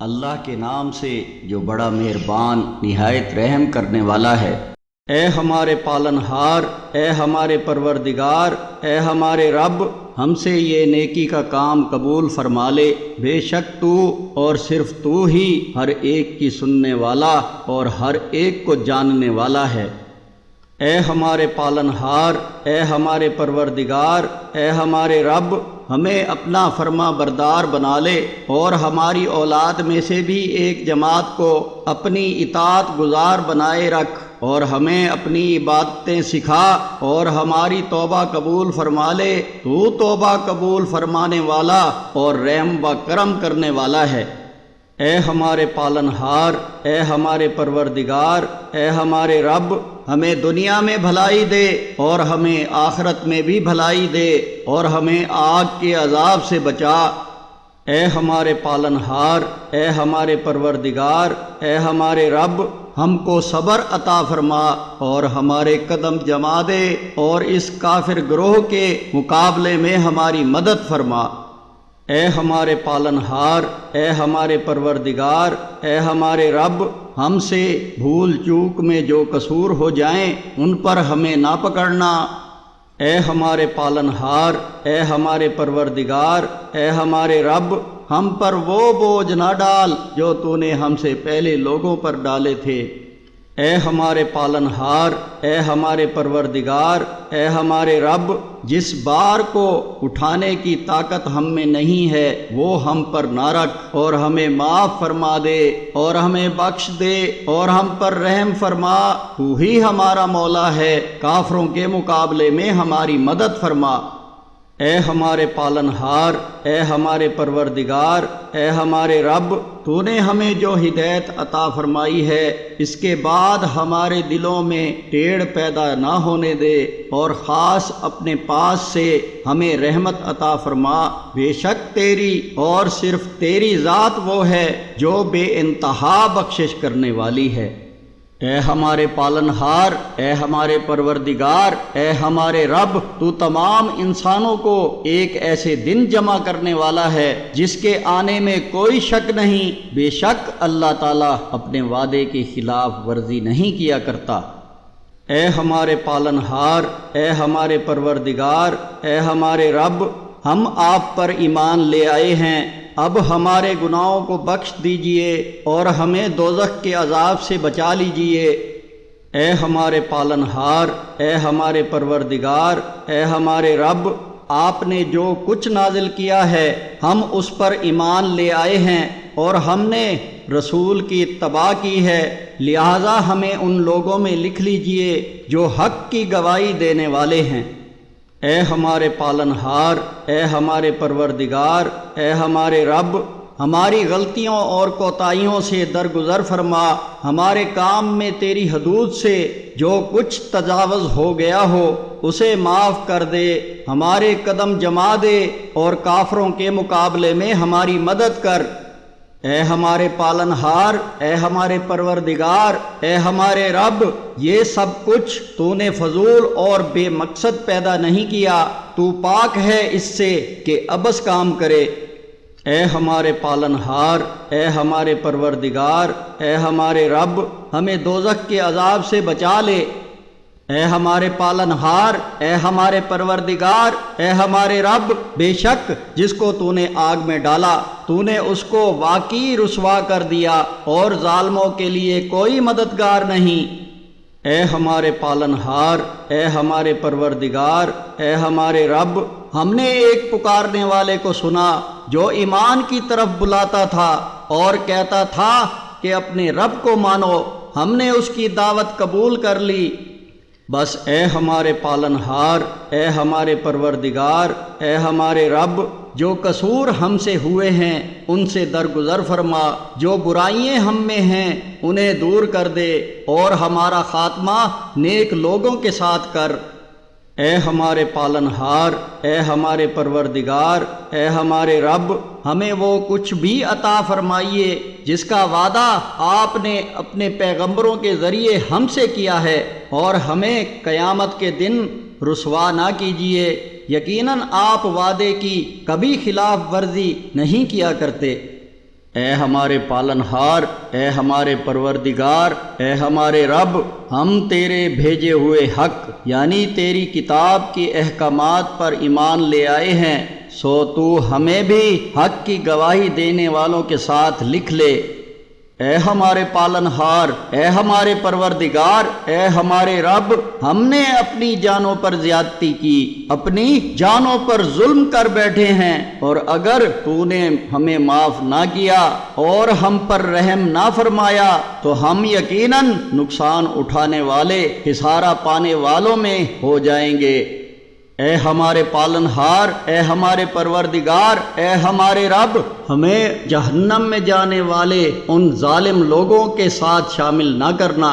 اللہ کے نام سے جو بڑا مہربان نہایت رحم کرنے والا ہے۔ اے ہمارے پالنہار، اے ہمارے پروردگار، اے ہمارے رب، ہم سے یہ نیکی کا کام قبول فرما لے۔ بے شک تو اور صرف تو ہی ہر ایک کی سننے والا اور ہر ایک کو جاننے والا ہے۔ اے ہمارے پالنہار، اے ہمارے پروردگار، اے ہمارے رب، ہمیں اپنا فرما بردار بنا لے اور ہماری اولاد میں سے بھی ایک جماعت کو اپنی اطاعت گزار بنائے رکھ، اور ہمیں اپنی عبادتیں سکھا اور ہماری توبہ قبول فرما لے۔ تو توبہ قبول فرمانے والا اور رحم و کرم کرنے والا ہے۔ اے ہمارے پالنہار، اے ہمارے پروردگار، اے ہمارے رب، ہمیں دنیا میں بھلائی دے اور ہمیں آخرت میں بھی بھلائی دے اور ہمیں آگ کے عذاب سے بچا۔ اے ہمارے پالنہار، اے ہمارے پروردگار، اے ہمارے رب، ہم کو صبر عطا فرما اور ہمارے قدم جما دے اور اس کافر گروہ کے مقابلے میں ہماری مدد فرما۔ اے ہمارے پالنہار، اے ہمارے پروردگار، اے ہمارے رب، ہم سے بھول چوک میں جو قصور ہو جائیں ان پر ہمیں نہ پکڑنا۔ اے ہمارے پالنہار، اے ہمارے پروردگار، اے ہمارے رب، ہم پر وہ بوجھ نہ ڈال جو تو نے ہم سے پہلے لوگوں پر ڈالے تھے۔ اے ہمارے پالنہار، اے ہمارے پروردگار، اے ہمارے رب، جس بار کو اٹھانے کی طاقت ہم میں نہیں ہے وہ ہم پر نہ رکھ اور ہمیں معاف فرما دے اور ہمیں بخش دے اور ہم پر رحم فرما۔ تو ہی ہمارا مولا ہے، کافروں کے مقابلے میں ہماری مدد فرما۔ اے ہمارے پالنہار، اے ہمارے پروردگار، اے ہمارے رب، تو نے ہمیں جو ہدایت عطا فرمائی ہے اس کے بعد ہمارے دلوں میں ٹیڑھ پیدا نہ ہونے دے اور خاص اپنے پاس سے ہمیں رحمت عطا فرما۔ بے شک تیری اور صرف تیری ذات وہ ہے جو بے انتہا بخشش کرنے والی ہے۔ اے ہمارے پالنہار، اے ہمارے پروردگار، اے ہمارے رب، تو تمام انسانوں کو ایک ایسے دن جمع کرنے والا ہے جس کے آنے میں کوئی شک نہیں۔ بے شک اللہ تعالیٰ اپنے وعدے کی خلاف ورزی نہیں کیا کرتا۔ اے ہمارے پالنہار، اے ہمارے پروردگار، اے ہمارے رب، ہم آپ پر ایمان لے آئے ہیں، اب ہمارے گناہوں کو بخش دیجئے اور ہمیں دوزخ کے عذاب سے بچا لیجئے۔ اے ہمارے پالنہار، اے ہمارے پروردگار، اے ہمارے رب، آپ نے جو کچھ نازل کیا ہے ہم اس پر ایمان لے آئے ہیں اور ہم نے رسول کی اتباع کی ہے، لہذا ہمیں ان لوگوں میں لکھ لیجئے جو حق کی گواہی دینے والے ہیں۔ اے ہمارے پالنہار، اے ہمارے پروردگار، اے ہمارے رب، ہماری غلطیوں اور کوتاہیوں سے درگزر فرما، ہمارے کام میں تیری حدود سے جو کچھ تجاوز ہو گیا ہو اسے معاف کر دے، ہمارے قدم جما دے اور کافروں کے مقابلے میں ہماری مدد کر۔ اے ہمارے پالنہار، اے ہمارے پروردگار، اے ہمارے رب، یہ سب کچھ تو نے فضول اور بے مقصد پیدا نہیں کیا، تو پاک ہے اس سے کہ عبث کام کرے۔ اے ہمارے پالنہار، اے ہمارے پروردگار، اے ہمارے رب، ہمیں دوزخ کے عذاب سے بچا لے۔ اے ہمارے پالنہار، اے ہمارے پروردگار، اے ہمارے رب، بے شک جس کو تو نے آگ میں ڈالا تو نے اس کو واقعی رسوا کر دیا اور ظالموں کے لیے کوئی مددگار نہیں۔ اے ہمارے پالنہار، اے ہمارے پروردگار، اے ہمارے رب، ہم نے ایک پکارنے والے کو سنا جو ایمان کی طرف بلاتا تھا اور کہتا تھا کہ اپنے رب کو مانو، ہم نے اس کی دعوت قبول کر لی۔ بس اے ہمارے پالنہار، اے ہمارے پروردگار، اے ہمارے رب، جو قصور ہم سے ہوئے ہیں ان سے درگزر فرما، جو برائیاں ہم میں ہیں انہیں دور کر دے اور ہمارا خاتمہ نیک لوگوں کے ساتھ کر۔ اے ہمارے پالنہار، اے ہمارے پروردگار، اے ہمارے رب، ہمیں وہ کچھ بھی عطا فرمائیے جس کا وعدہ آپ نے اپنے پیغمبروں کے ذریعے ہم سے کیا ہے، اور ہمیں قیامت کے دن رسوا نہ کیجیے، یقیناً آپ وعدے کی کبھی خلاف ورزی نہیں کیا کرتے۔ اے ہمارے پالنہار، اے ہمارے پروردگار، اے ہمارے رب، ہم تیرے بھیجے ہوئے حق یعنی تیری کتاب کے احکامات پر ایمان لے آئے ہیں، سو تو ہمیں بھی حق کی گواہی دینے والوں کے ساتھ لکھ لے۔ اے ہمارے پالنہار، اے ہمارے پروردگار، اے ہمارے رب، ہم نے اپنی جانوں پر زیادتی کی، اپنی جانوں پر ظلم کر بیٹھے ہیں، اور اگر تو نے ہمیں معاف نہ کیا اور ہم پر رحم نہ فرمایا تو ہم یقیناً نقصان اٹھانے والے، خسارہ پانے والوں میں ہو جائیں گے۔ اے ہمارے پالنہار، اے ہمارے پروردگار، اے ہمارے رب، ہمیں جہنم میں جانے والے ان ظالم لوگوں کے ساتھ شامل نہ کرنا۔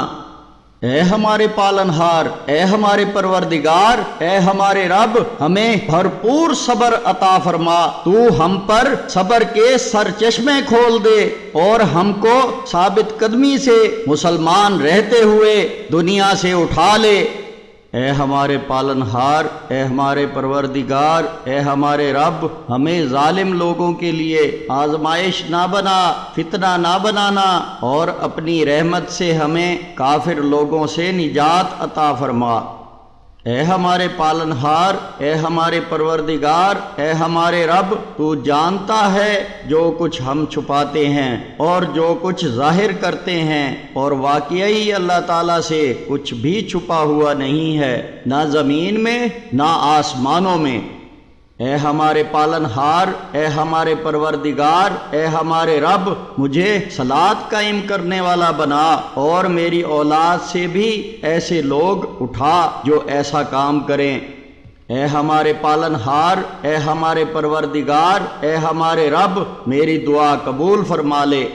اے ہمارے پالنہار، اے ہمارے پروردگار، اے ہمارے رب، ہمیں بھرپور صبر عطا فرما، تو ہم پر صبر کے سرچشمے کھول دے اور ہم کو ثابت قدمی سے مسلمان رہتے ہوئے دنیا سے اٹھا لے۔ اے ہمارے پالنہار، اے ہمارے پروردگار، اے ہمارے رب، ہمیں ظالم لوگوں کے لیے آزمائش نہ بنا، فتنہ نہ بنانا، اور اپنی رحمت سے ہمیں کافر لوگوں سے نجات عطا فرما۔ اے ہمارے پالنہار، اے ہمارے پروردگار، اے ہمارے رب، تو جانتا ہے جو کچھ ہم چھپاتے ہیں اور جو کچھ ظاہر کرتے ہیں، اور واقعی اللہ تعالیٰ سے کچھ بھی چھپا ہوا نہیں ہے، نہ زمین میں نہ آسمانوں میں۔ اے ہمارے پالنہار، اے ہمارے پروردگار، اے ہمارے رب، مجھے صلاۃ قائم کرنے والا بنا اور میری اولاد سے بھی ایسے لوگ اٹھا جو ایسا کام کریں۔ اے ہمارے پالنہار، اے ہمارے پروردگار، اے ہمارے رب، میری دعا قبول فرما لے۔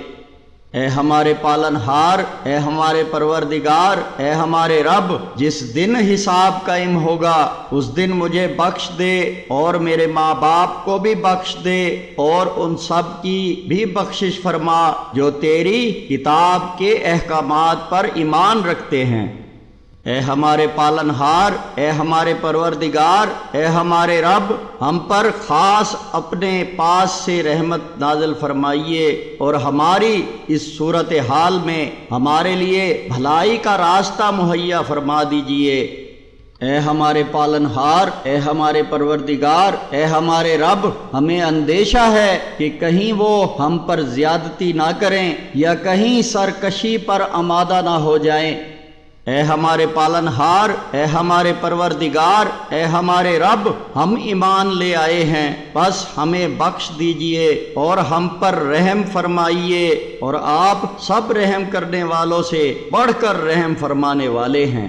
اے ہمارے پالنہار، اے ہمارے پروردگار، اے ہمارے رب، جس دن حساب قائم ہوگا اس دن مجھے بخش دے اور میرے ماں باپ کو بھی بخش دے، اور ان سب کی بھی بخشش فرما جو تیری کتاب کے احکامات پر ایمان رکھتے ہیں۔ اے ہمارے پالنہار، اے ہمارے پروردگار، اے ہمارے رب، ہم پر خاص اپنے پاس سے رحمت نازل فرمائیے اور ہماری اس صورتحال میں ہمارے لیے بھلائی کا راستہ مہیا فرما دیجئے۔ اے ہمارے پالنہار، اے ہمارے پروردگار، اے ہمارے رب، ہمیں اندیشہ ہے کہ کہیں وہ ہم پر زیادتی نہ کریں یا کہیں سرکشی پر آمادہ نہ ہو جائیں۔ اے ہمارے پالنہار، اے ہمارے پروردگار، اے ہمارے رب، ہم ایمان لے آئے ہیں، بس ہمیں بخش دیجئے اور ہم پر رحم فرمائیے، اور آپ سب رحم کرنے والوں سے بڑھ کر رحم فرمانے والے ہیں۔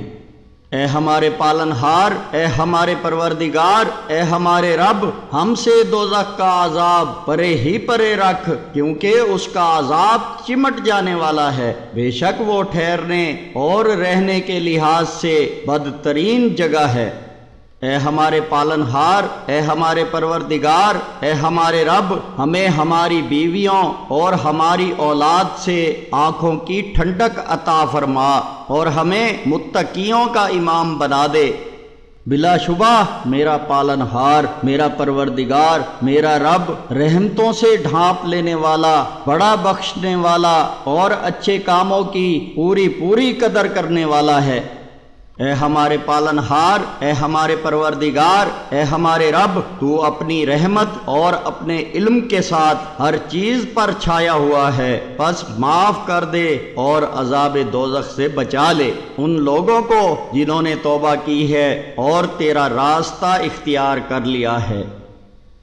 اے ہمارے پالنہار، اے ہمارے پروردگار، اے ہمارے رب، ہم سے دوزخ کا عذاب پرے ہی پرے رکھ، کیونکہ اس کا عذاب چمٹ جانے والا ہے، بے شک وہ ٹھہرنے اور رہنے کے لحاظ سے بدترین جگہ ہے۔ اے ہمارے پالنہار، اے ہمارے پروردگار، اے ہمارے رب، ہمیں ہماری بیویوں اور ہماری اولاد سے آنکھوں کی ٹھنڈک عطا فرما اور ہمیں متقیوں کا امام بنا دے۔ بلا شبہ میرا پالنہار، میرا پروردگار، میرا رب رحمتوں سے ڈھانپ لینے والا، بڑا بخشنے والا اور اچھے کاموں کی پوری قدر کرنے والا ہے۔ اے ہمارے پالنہار، اے ہمارے پروردگار، اے ہمارے رب، تو اپنی رحمت اور اپنے علم کے ساتھ ہر چیز پر چھایا ہوا ہے، بس معاف کر دے اور عذاب دوزخ سے بچا لے ان لوگوں کو جنہوں نے توبہ کی ہے اور تیرا راستہ اختیار کر لیا ہے۔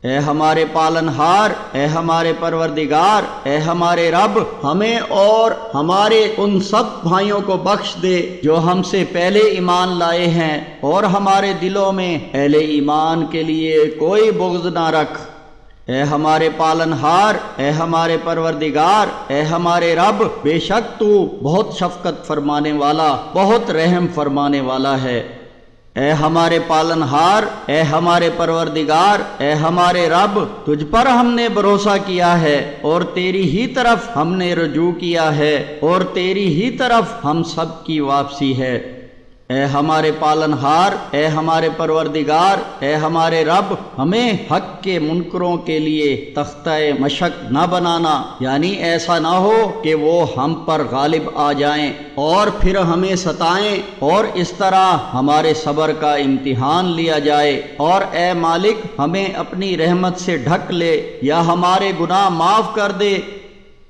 اے ہمارے پالنہار، اے ہمارے پروردگار، اے ہمارے رب، ہمیں اور ہمارے ان سب بھائیوں کو بخش دے جو ہم سے پہلے ایمان لائے ہیں، اور ہمارے دلوں میں اہل ایمان کے لیے کوئی بغض نہ رکھ۔ اے ہمارے پالنہار، اے ہمارے پروردگار، اے ہمارے رب، بے شک تو بہت شفقت فرمانے والا، بہت رحم فرمانے والا ہے۔ اے ہمارے پالنہار، اے ہمارے پروردگار، اے ہمارے رب، تجھ پر ہم نے بھروسہ کیا ہے اور تیری ہی طرف ہم نے رجوع کیا ہے اور تیری ہی طرف ہم سب کی واپسی ہے۔ اے ہمارے پالنہار، اے ہمارے پروردگار، اے ہمارے رب، ہمیں حق کے منکروں کے لیے تختہ مشق نہ بنانا، یعنی ایسا نہ ہو کہ وہ ہم پر غالب آ جائیں اور پھر ہمیں ستائیں اور اس طرح ہمارے صبر کا امتحان لیا جائے، اور اے مالک ہمیں اپنی رحمت سے ڈھک لے یا ہمارے گناہ معاف کر دے۔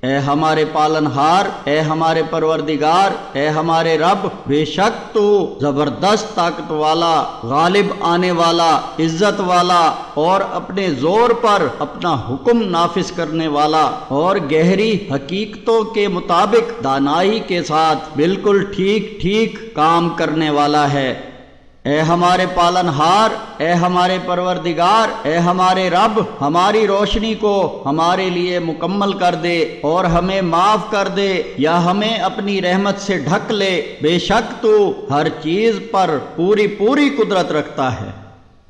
اے ہمارے پالنہار، اے ہمارے پروردگار، اے ہمارے رب، بے شک تو زبردست طاقت والا، غالب آنے والا، عزت والا اور اپنے زور پر اپنا حکم نافذ کرنے والا اور گہری حقیقتوں کے مطابق دانائی کے ساتھ بالکل ٹھیک ٹھیک کام کرنے والا ہے۔ اے ہمارے پالنہار، اے ہمارے پروردگار، اے ہمارے رب، ہماری روشنی کو ہمارے لیے مکمل کر دے اور ہمیں معاف کر دے یا ہمیں اپنی رحمت سے ڈھک لے، بے شک تو ہر چیز پر پوری قدرت رکھتا ہے۔